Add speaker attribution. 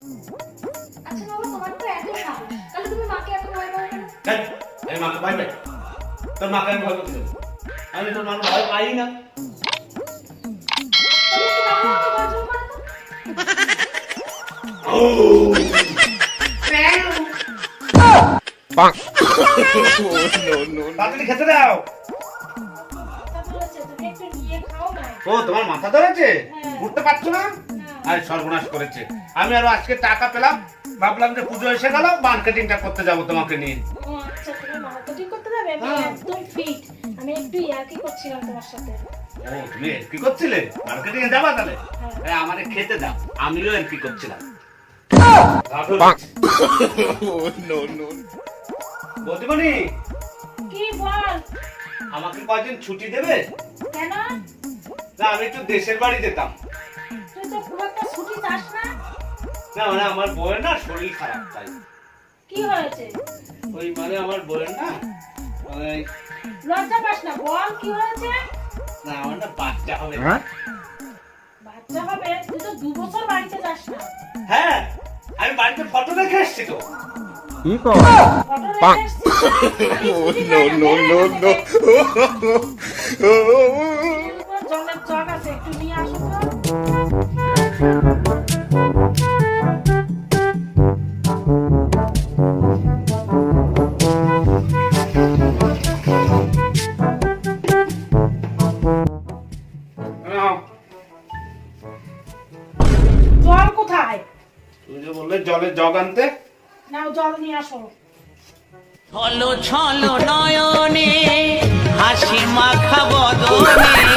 Speaker 1: আচ্ছা বাবা, তোমার তো এত সাহস, তাহলে তুমি মাকে এত ভয় পাও কেন?
Speaker 2: আমি মাকে ভয় পাই? তোর মাকে আমি ভয় করতে দেবো? আমি তোর মাকে ভয় পাই না।
Speaker 1: তুমি একটু বাবা আমাকে ভয় জোর করো তো।
Speaker 2: তাড়াতাড়ি খেতে দাও।
Speaker 1: মাথা ধরেছে, তুমি একটু নিয়ে খাও না।
Speaker 2: ও তোমার মাথা ধরেছে?
Speaker 1: হ্যাঁ।
Speaker 2: উঠতে পারছো না? আরে সর্বনাশ করেছে। আমি আরো আজকে টাকা পেলাম, ভাবলাম যে পুজো এসে গেল, মার্কেটিংটা করতে যাবো তোমাকে নিয়ে।
Speaker 1: ও আচ্ছা, তুমি মার্কেটিং করতে যাবে? আমি একদম ফিট। আমি একটু ইয়ার্কি করছিলাম তোমার সাথে।
Speaker 2: ও তুমি কি করছিলে? মার্কেটিং এ যাবা তাহলে?
Speaker 1: হ্যাঁ।
Speaker 2: আমারে খেতে দাও, আমিও কি করছিলাম। বৌদিমণি,
Speaker 1: কি বল?
Speaker 2: আমাকে কয়দিন ছুটি দেবে?
Speaker 1: কেন?
Speaker 2: না আমি একটু দেশের বাড়ি যেতাম।
Speaker 1: তুই তো খুব একটা ছুটি চাস না।
Speaker 2: না মানে আমার বউয়ের না শরীর খারাপ, তাই।
Speaker 1: কি হয়েছে?
Speaker 2: ওই মানে আমার বউয়ের না মানে
Speaker 1: লজ্জা পাস না, বল কি হয়েছে?
Speaker 2: না আমার না বাচ্চা হবে।
Speaker 1: বাচ্চা হবে? তুই তো 2 বছর বাড়িতে যাস না।
Speaker 2: হ্যাঁ আমি বাড়িতে ফটো রেখে এসেছি তো।
Speaker 1: ফটো রেখে এসেছিস?
Speaker 3: no.
Speaker 1: জলের জগ আছে, একটু নিয়ে আসো তো।
Speaker 2: নাও।
Speaker 1: জল কোথায়?
Speaker 2: তুমি যে বললে জলের জগ আনতে।
Speaker 1: নাও জল নিয়ে আসো।
Speaker 4: ছলো ছলো নয়নে হাসি মাখা বদনে